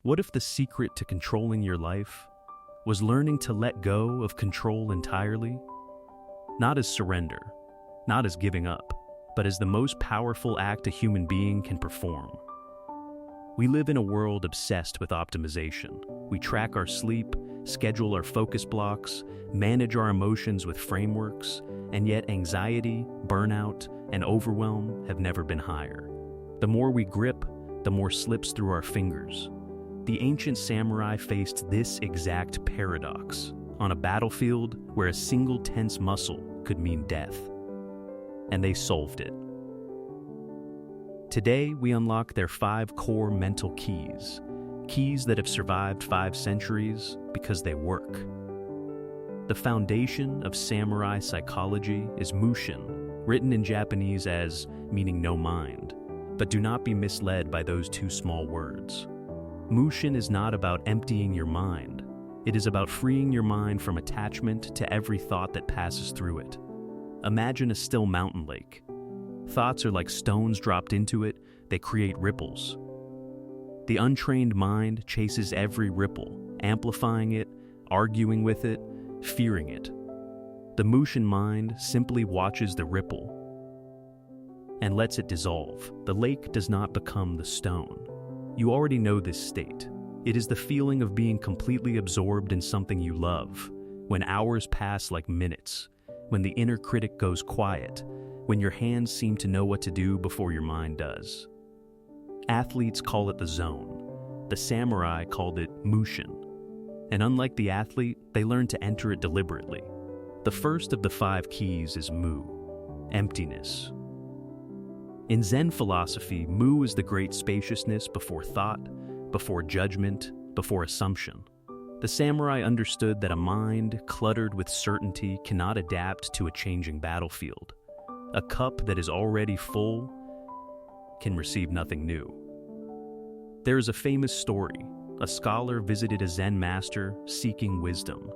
What if the secret to controlling your life was learning to let go of control entirely? Not as surrender, not as giving up, but as the most powerful act a human being can perform. We live in a world obsessed with optimization. We track our sleep, schedule our focus blocks, manage our emotions with frameworks, and yet anxiety, burnout, and overwhelm have never been higher. The more we grip, the more slips through our fingers. The ancient samurai faced this exact paradox on a battlefield where a single tense muscle could mean death. And they solved it. Today, we unlock their 5 core mental keys, keys that have survived 5 centuries because they work. The foundation of samurai psychology is Mushin, written in Japanese as meaning no mind, but do not be misled by those 2 small words. Mushin is not about emptying your mind. It is about freeing your mind from attachment to every thought that passes through it. Imagine a still mountain lake. Thoughts are like stones dropped into it. They create ripples. The untrained mind chases every ripple, amplifying it, arguing with it, fearing it. The Mushin mind simply watches the ripple and lets it dissolve. The lake does not become the stone. You already know this state. It is the feeling of being completely absorbed in something you love, when hours pass like minutes, when the inner critic goes quiet, when your hands seem to know what to do before your mind does. Athletes call it the zone. The samurai called it Mushin. And unlike the athlete, they learn to enter it deliberately. The first of the 5 keys is Mu, emptiness. In Zen philosophy, Mu is the great spaciousness before thought, before judgment, before assumption. The samurai understood that a mind cluttered with certainty cannot adapt to a changing battlefield. A cup that is already full can receive nothing new. There is a famous story. A scholar visited a Zen master seeking wisdom.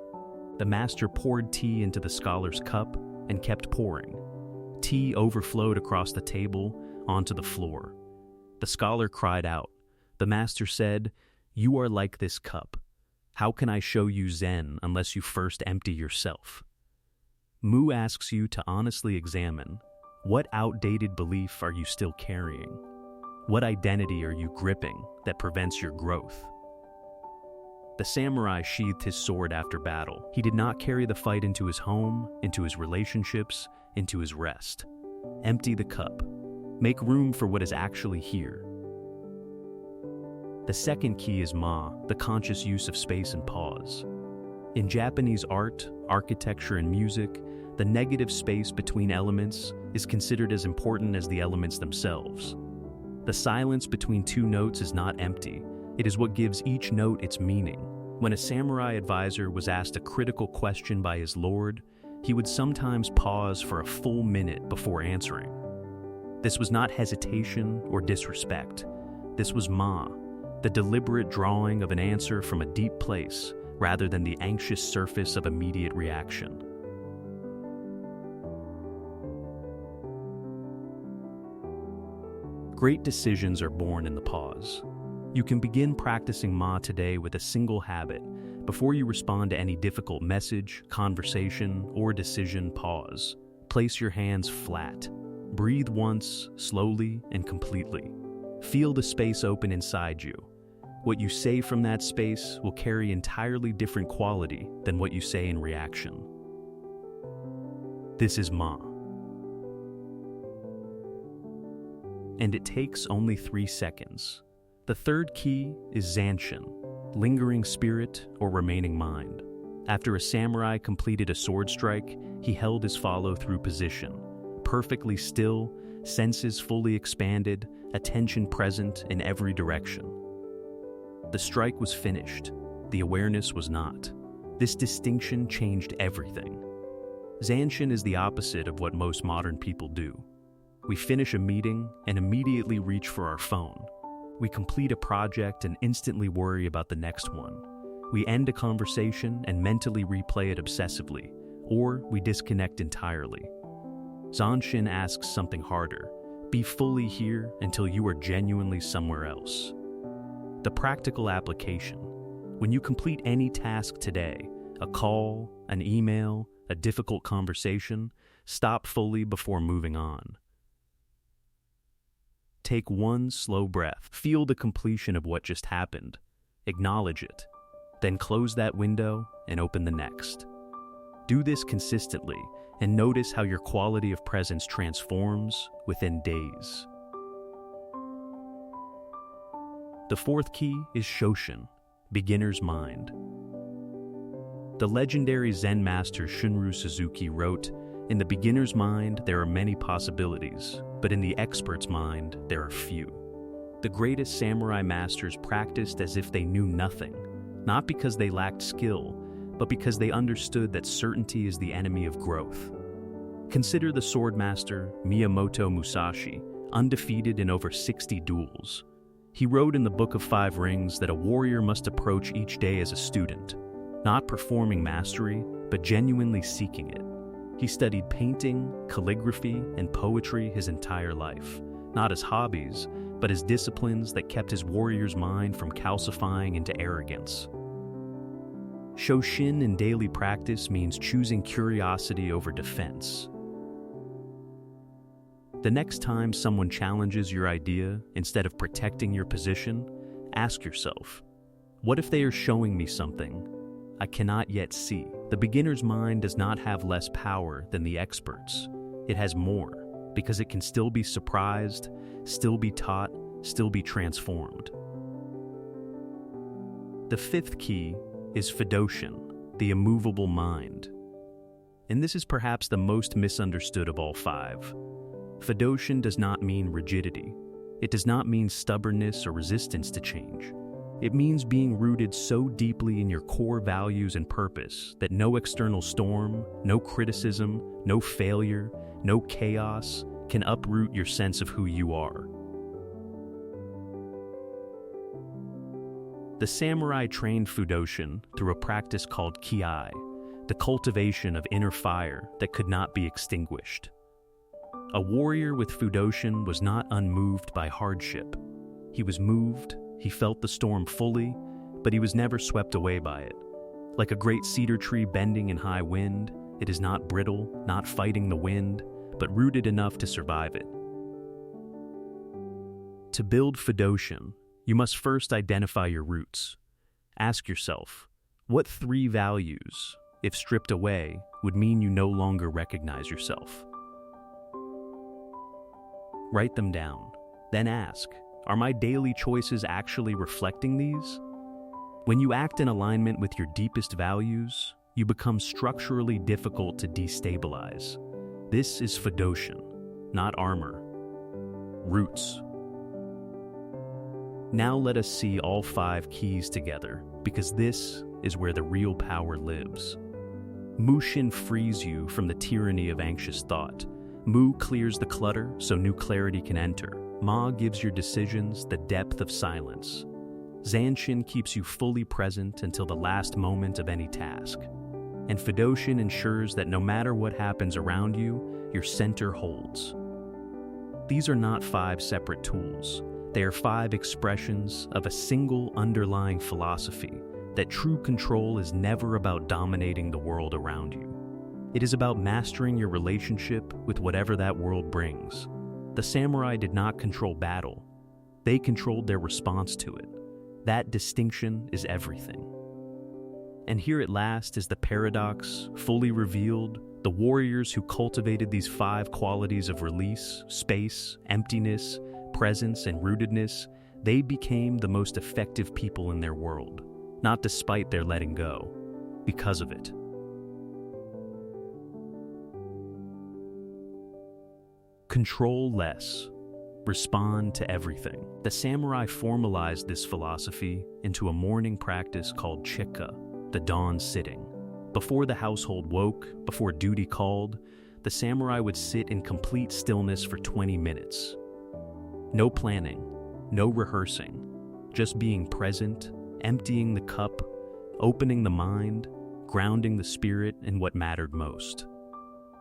The master poured tea into the scholar's cup and kept pouring. Tea overflowed across the table onto the floor. The scholar cried out. The master said, "You are like this cup. How can I show you Zen unless you first empty yourself?" Mu asks you to honestly examine, what outdated belief are you still carrying? What identity are you gripping that prevents your growth? The samurai sheathed his sword after battle. He did not carry the fight into his home, into his relationships, into his rest. Empty the cup. Make room for what is actually here. The second key is Ma, the conscious use of space and pause. In Japanese art, architecture, and music, the negative space between elements is considered as important as the elements themselves. The silence between 2 notes is not empty. It is what gives each note its meaning. When a samurai advisor was asked a critical question by his lord, he would sometimes pause for a full minute before answering. This was not hesitation or disrespect. This was Ma, the deliberate drawing of an answer from a deep place rather than the anxious surface of immediate reaction. Great decisions are born in the pause. You can begin practicing Ma today with a single habit. Before you respond to any difficult message, conversation, or decision, pause. Place your hands flat. Breathe once, slowly and completely. Feel the space open inside you. What you say from that space will carry entirely different quality than what you say in reaction. This is Ma. And it takes only 3 seconds. The third key is Zanshin, lingering spirit or remaining mind. After a samurai completed a sword strike, he held his follow-through position, perfectly still, senses fully expanded, attention present in every direction. The strike was finished. The awareness was not. This distinction changed everything. Zanshin is the opposite of what most modern people do. We finish a meeting and immediately reach for our phone. We complete a project and instantly worry about the next one. We end a conversation and mentally replay it obsessively, or we disconnect entirely. Zanshin asks something harder. Be fully here until you are genuinely somewhere else. The practical application. When you complete any task today, a call, an email, a difficult conversation, stop fully before moving on. Take one slow breath. Feel the completion of what just happened. Acknowledge it. Then close that window and open the next. Do this consistently and notice how your quality of presence transforms within days. The fourth key is Shoshin, beginner's mind. The legendary Zen master Shunryu Suzuki wrote, "In the beginner's mind, there are many possibilities, but in the expert's mind, there are few." The greatest samurai masters practiced as if they knew nothing, not because they lacked skill, but because they understood that certainty is the enemy of growth. Consider the sword master Miyamoto Musashi, undefeated in over 60 duels. He wrote in the Book of Five Rings that a warrior must approach each day as a student, not performing mastery, but genuinely seeking it. He studied painting, calligraphy, and poetry his entire life, not as hobbies, but as disciplines that kept his warrior's mind from calcifying into arrogance. Shoshin in daily practice means choosing curiosity over defense. The next time someone challenges your idea, instead of protecting your position, ask yourself, what if they are showing me something I cannot yet see? The beginner's mind does not have less power than the expert's. It has more, because it can still be surprised, still be taught, still be transformed. The fifth key is Fudoshin, the immovable mind. And this is perhaps the most misunderstood of all five. Fudoshin does not mean rigidity. It does not mean stubbornness or resistance to change. It means being rooted so deeply in your core values and purpose that no external storm, no criticism, no failure, no chaos can uproot your sense of who you are. The samurai trained Fudoshin through a practice called kiai, the cultivation of inner fire that could not be extinguished. A warrior with Fudoshin was not unmoved by hardship. He was moved, he felt the storm fully, but he was never swept away by it. Like a great cedar tree bending in high wind, it is not brittle, not fighting the wind, but rooted enough to survive it. To build Fudoshin, you must first identify your roots. Ask yourself, what three values, if stripped away, would mean you no longer recognize yourself? Write them down. Then ask, are my daily choices actually reflecting these? When you act in alignment with your deepest values, you become structurally difficult to destabilize. This is Fudoshin, not armor. Roots. Now let us see all five keys together, because this is where the real power lives. Mushin frees you from the tyranny of anxious thought. Mu clears the clutter so new clarity can enter. Ma gives your decisions the depth of silence. Zanshin keeps you fully present until the last moment of any task. And Fudoshin ensures that no matter what happens around you, your center holds. These are not five separate tools. They are five expressions of a single underlying philosophy that true control is never about dominating the world around you. It is about mastering your relationship with whatever that world brings. The samurai did not control battle. They controlled their response to it. That distinction is everything. And here at last is the paradox, fully revealed. The warriors who cultivated these five qualities of release, space, emptiness, presence, and rootedness, they became the most effective people in their world, not despite their letting go, because of it. Control less. Respond to everything. The samurai formalized this philosophy into a morning practice called chikka, the dawn sitting. Before the household woke, before duty called, the samurai would sit in complete stillness for 20 minutes. No planning, no rehearsing, just being present, emptying the cup, opening the mind, grounding the spirit in what mattered most.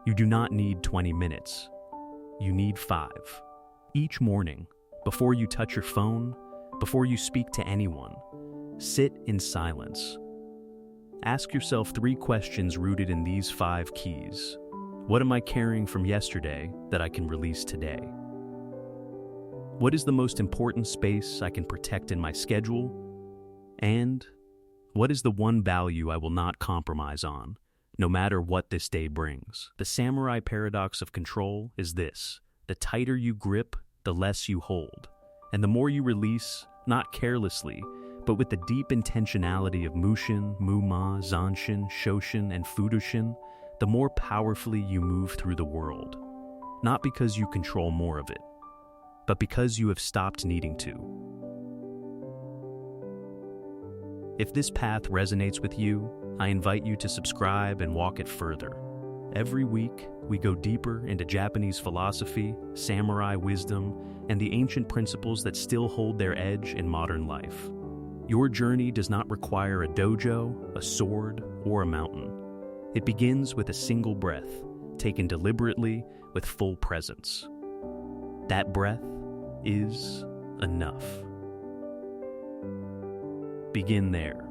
You do not need 20 minutes. You need 5. Each morning, before you touch your phone, Before you speak to anyone, sit in silence. Ask yourself 3 questions rooted in these 5 keys. What am I carrying from yesterday that I can release today? What is the most important space I can protect in my schedule? And what is the one value I will not compromise on, no matter what this day brings? The samurai paradox of control is this: the tighter you grip, the less you hold. And the more you release, not carelessly, but with the deep intentionality of Mushin, Muma, Zanshin, Shoshin, and Fudoshin, the more powerfully you move through the world. Not because you control more of it, but because you have stopped needing to. If this path resonates with you, I invite you to subscribe and walk it further. Every week, we go deeper into Japanese philosophy, samurai wisdom, and the ancient principles that still hold their edge in modern life. Your journey does not require a dojo, a sword, or a mountain. It begins with a single breath, taken deliberately with full presence. That breath is enough. Begin there.